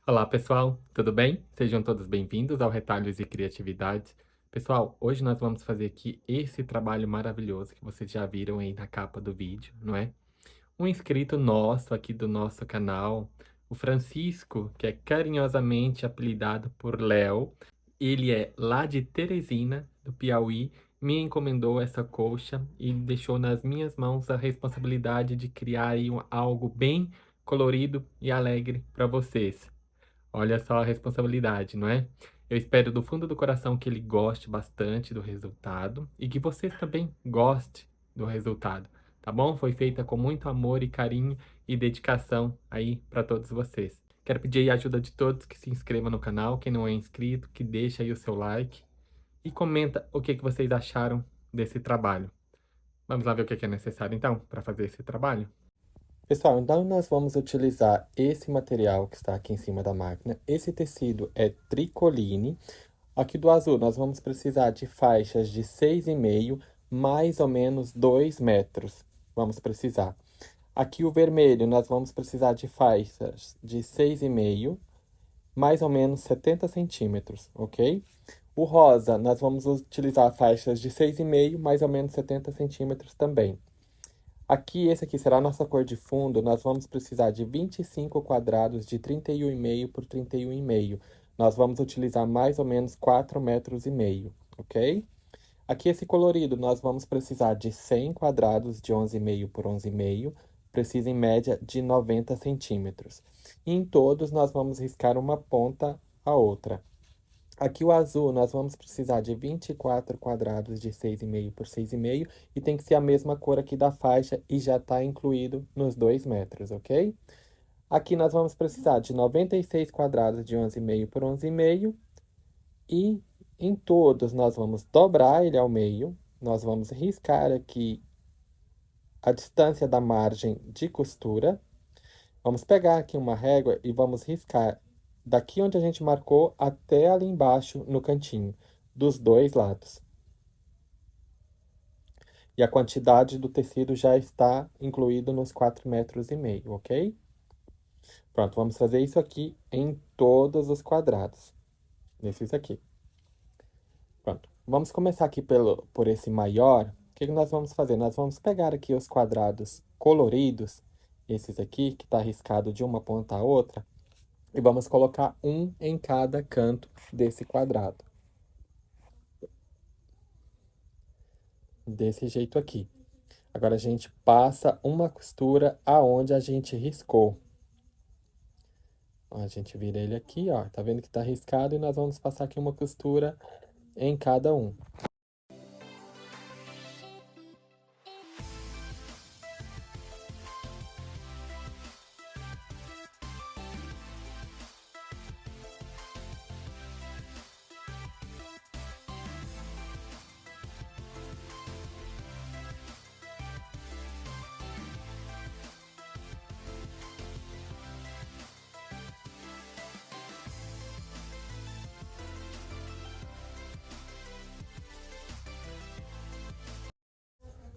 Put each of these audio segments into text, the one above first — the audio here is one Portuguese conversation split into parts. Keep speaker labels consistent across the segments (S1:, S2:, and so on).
S1: Olá, pessoal, tudo bem? Sejam todos bem-vindos ao Retalhos e Criatividades. Pessoal, hoje nós vamos fazer aqui esse trabalho maravilhoso que vocês já viram aí na capa do vídeo, não é? Um inscrito nosso aqui do nosso canal, o Francisco, que é carinhosamente apelidado por Léo, ele é lá de Teresina, do Piauí, me encomendou essa colcha e deixou nas minhas mãos a responsabilidade de criar aí algo bem colorido e alegre para vocês. Olha só a responsabilidade, não é? Eu espero do fundo do coração que ele goste bastante do resultado e que vocês também gostem do resultado, tá bom? Foi feita com muito amor e carinho e dedicação aí para todos vocês. Quero pedir aí a ajuda de todos que se inscrevam no canal, quem não é inscrito, que deixe aí o seu like e comenta o que vocês acharam desse trabalho. Vamos lá ver o que é necessário então para fazer esse trabalho? Pessoal, então nós vamos utilizar esse material que está aqui em cima da máquina. Esse tecido é tricoline. Aqui do azul nós vamos precisar de faixas de 6,5, mais ou menos 2 metros. Vamos precisar. Aqui o vermelho nós vamos precisar de faixas de 6,5, mais ou menos 70 centímetros, ok? O rosa nós vamos utilizar faixas de 6,5, mais ou menos 70 centímetros também. Aqui, esse aqui será a nossa cor de fundo. Nós vamos precisar de 25 quadrados de 31,5 por 31,5. Nós vamos utilizar mais ou menos 4,5 metros, ok? Aqui, esse colorido, nós vamos precisar de 100 quadrados de 11,5 por 11,5. Precisa, em média, de 90 centímetros. E em todos, nós vamos riscar uma ponta a outra. Aqui o azul, nós vamos precisar de 24 quadrados de 6,5 por 6,5 e tem que ser a mesma cor aqui da faixa e já está incluído nos 2 metros, ok? Aqui nós vamos precisar de 96 quadrados de 11,5 por 11,5 e em todos nós vamos dobrar ele ao meio, nós vamos riscar aqui a distância da margem de costura. Vamos pegar aqui uma régua e vamos riscar daqui onde a gente marcou até ali embaixo no cantinho, dos dois lados. E a quantidade do tecido já está incluído nos 4,5 metros, ok? Pronto, vamos fazer isso aqui em todos os quadrados. Nesses aqui. Pronto. Vamos começar aqui por esse maior. O que nós vamos fazer? Nós vamos pegar aqui os quadrados coloridos, esses aqui, que está riscado de uma ponta a outra, e vamos colocar um em cada canto desse quadrado. Desse jeito aqui. Agora, a gente passa uma costura aonde a gente riscou. Ó, a gente vira ele aqui, ó. Tá vendo que tá riscado? E nós vamos passar aqui uma costura em cada um.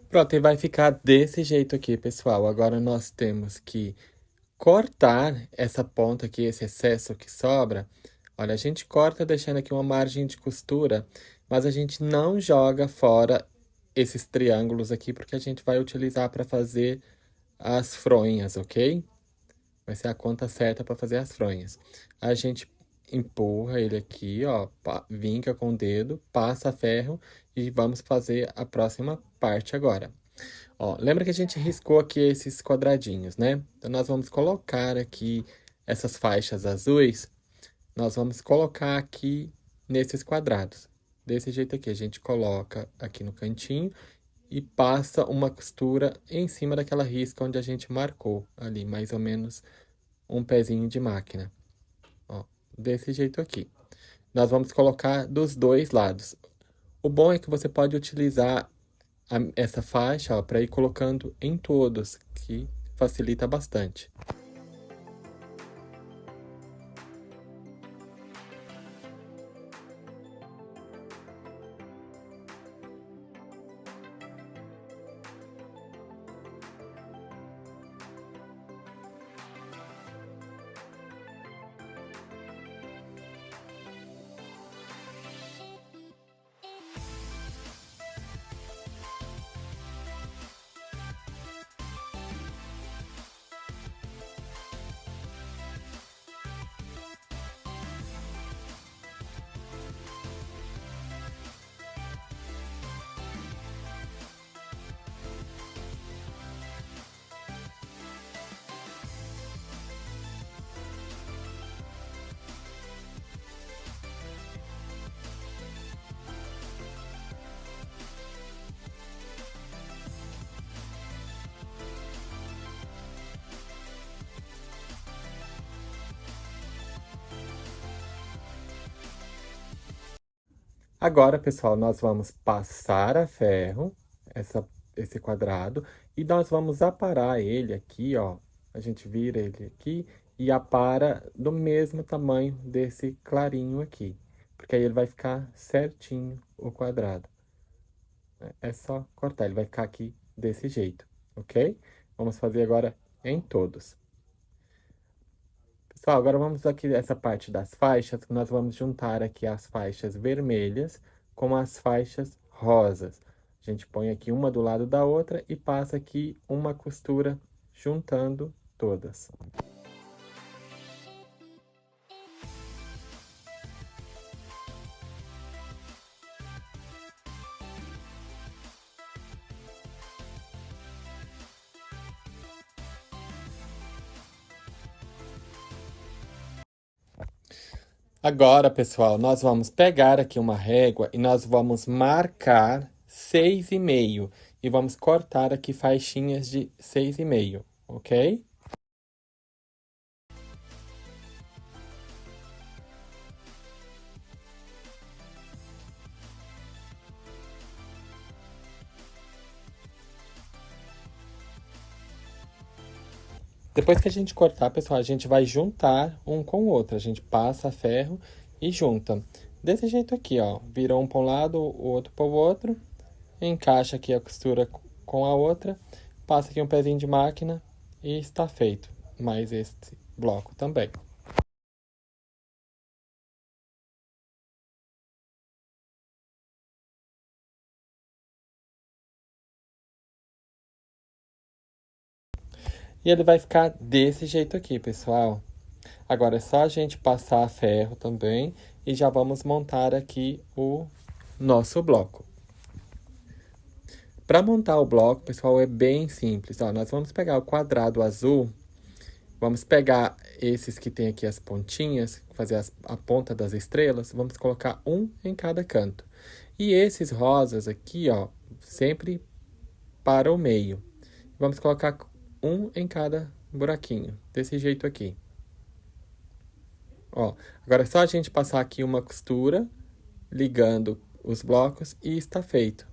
S1: Pronto, e vai ficar desse jeito aqui, pessoal. Agora nós temos que cortar essa ponta aqui, esse excesso que sobra. Olha, a gente corta deixando aqui uma margem de costura, mas a gente não joga fora esses triângulos aqui, porque a gente vai utilizar para fazer as fronhas, ok? Vai ser a conta certa para fazer as fronhas. A gente empurra ele aqui, ó, vinca com o dedo, passa ferro e vamos fazer a próxima parte agora. Ó, lembra que a gente riscou aqui esses quadradinhos, né? Então, nós vamos colocar aqui essas faixas azuis, nós vamos colocar aqui nesses quadrados. Desse jeito aqui, a gente coloca aqui no cantinho e passa uma costura em cima daquela risca onde a gente marcou ali, mais ou menos um pezinho de máquina. Ó, desse jeito aqui. Nós vamos colocar dos dois lados. O bom é que você pode utilizar essa faixa para ir colocando em todos, que facilita bastante. Agora, pessoal, nós vamos passar a ferro, esse quadrado, e nós vamos aparar ele aqui, ó. A gente vira ele aqui e apara do mesmo tamanho desse clarinho aqui. Porque aí ele vai ficar certinho o quadrado. É só cortar, ele vai ficar aqui desse jeito, ok? Vamos fazer agora em todos. Pessoal, agora vamos aqui essa parte das faixas, que nós vamos juntar aqui as faixas vermelhas com as faixas rosas. A gente põe aqui uma do lado da outra e passa aqui uma costura juntando todas. Agora, pessoal, nós vamos pegar aqui uma régua e nós vamos marcar 6,5 e vamos cortar aqui faixinhas de 6,5, ok? Depois que a gente cortar, pessoal, a gente vai juntar um com o outro. A gente passa ferro e junta. Desse jeito aqui, ó. Vira um para um lado, o outro para o outro. Encaixa aqui a costura com a outra. Passa aqui um pezinho de máquina e está feito. Mais este bloco também. E ele vai ficar desse jeito aqui, pessoal. Agora é só a gente passar ferro também e já vamos montar aqui o nosso bloco. Para montar o bloco, pessoal, é bem simples. Ó, nós vamos pegar o quadrado azul, vamos pegar esses que tem aqui as pontinhas, fazer a ponta das estrelas, vamos colocar um em cada canto. E esses rosas aqui, ó, sempre para o meio. Vamos colocar um em cada buraquinho, desse jeito aqui. Ó, agora é só a gente passar aqui uma costura, ligando os blocos e está feito.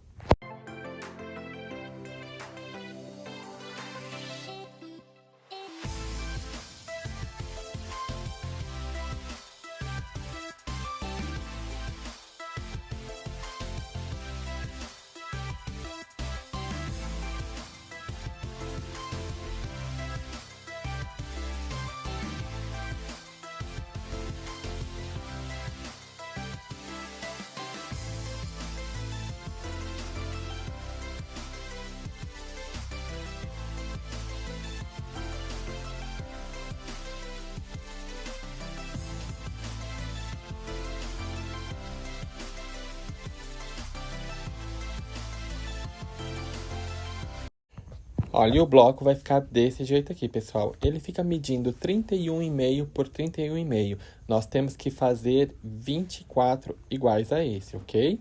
S1: Olha, e o bloco vai ficar desse jeito aqui, pessoal. Ele fica medindo 31,5 por 31,5. Nós temos que fazer 24 iguais a esse, ok?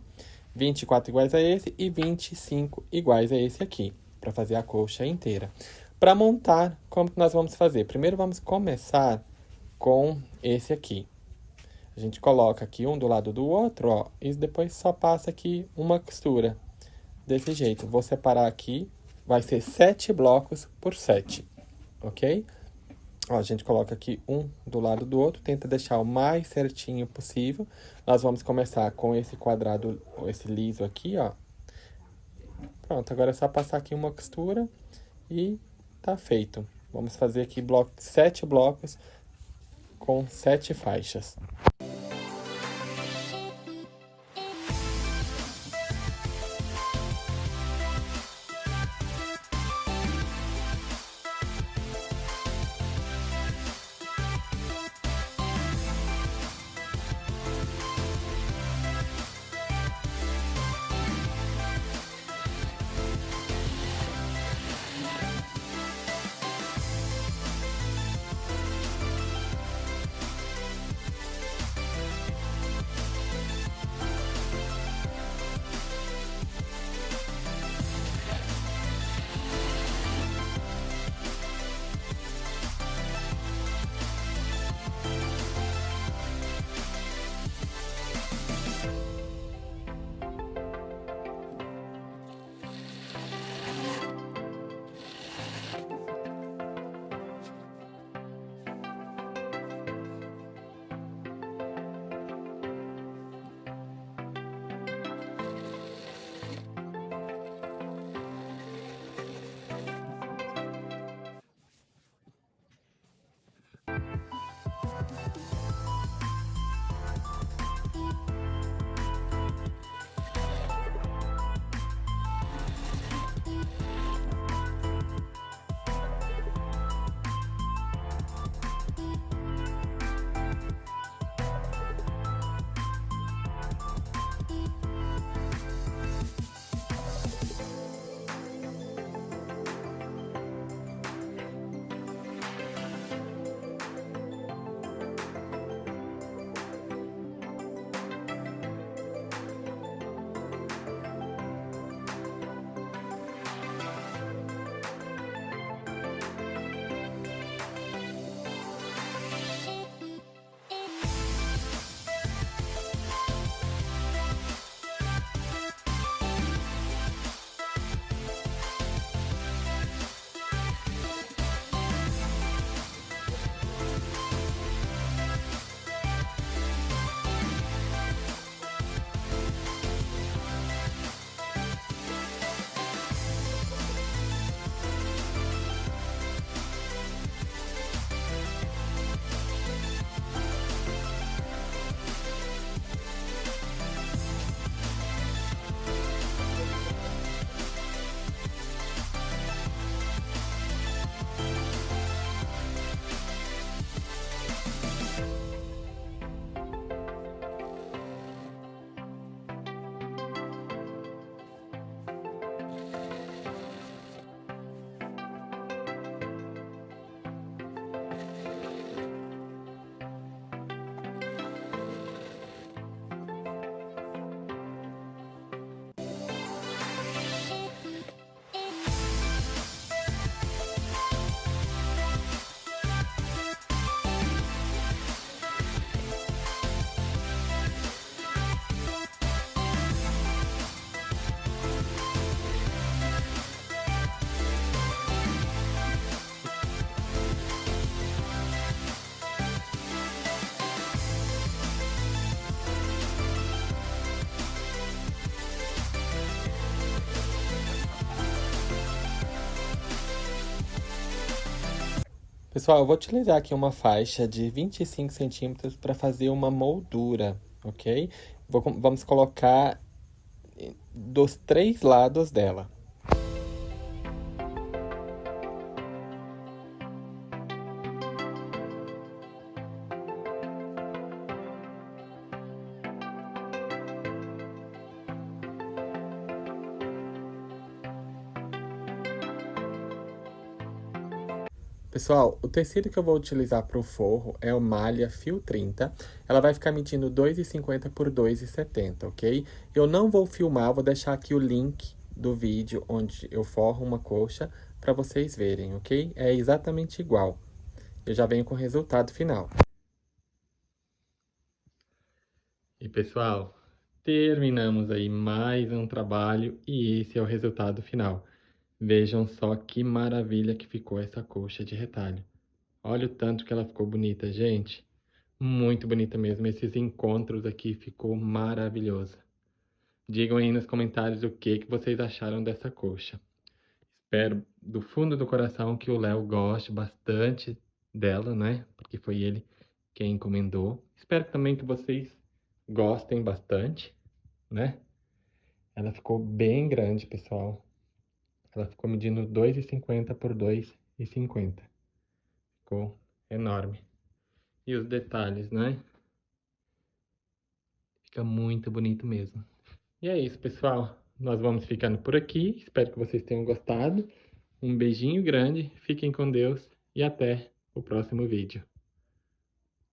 S1: 24 iguais a esse e 25 iguais a esse aqui, para fazer a colcha inteira. Para montar, como que nós vamos fazer? Primeiro vamos começar com esse aqui. A gente coloca aqui um do lado do outro, ó, e depois só passa aqui uma costura. Desse jeito. Vou separar aqui. Vai ser 7 blocos por 7, ok? Ó, a gente coloca aqui um do lado do outro, tenta deixar o mais certinho possível. Nós vamos começar com esse quadrado, esse liso aqui, ó. Pronto, agora é só passar aqui uma costura e tá feito. Vamos fazer aqui 7 blocos com 7 faixas. Pessoal, eu vou utilizar aqui uma faixa de 25 centímetros para fazer uma moldura, ok? Vamos colocar dos 3 lados dela. Pessoal, o tecido que eu vou utilizar para o forro é o malha fio 30. Ela vai ficar medindo 2,50 por 2,70, ok? Eu não vou filmar, vou deixar aqui o link do vídeo onde eu forro uma coxa para vocês verem, ok? É exatamente igual. Eu já venho com o resultado final. E pessoal, terminamos aí mais um trabalho e esse é o resultado final. Vejam só que maravilha que ficou essa coxa de retalho. Olha o tanto que ela ficou bonita, gente. Muito bonita mesmo. Esses encontros aqui ficou maravilhoso. Digam aí nos comentários o que vocês acharam dessa coxa. Espero do fundo do coração que o Léo goste bastante dela, né? Porque foi ele quem encomendou. Espero também que vocês gostem bastante, né? Ela ficou bem grande, pessoal. Ela ficou medindo 2,50 por 2,50. Ficou enorme. E os detalhes, né? Fica muito bonito mesmo. E é isso, pessoal. Nós vamos ficando por aqui. Espero que vocês tenham gostado. Um beijinho grande, fiquem com Deus e até o próximo vídeo.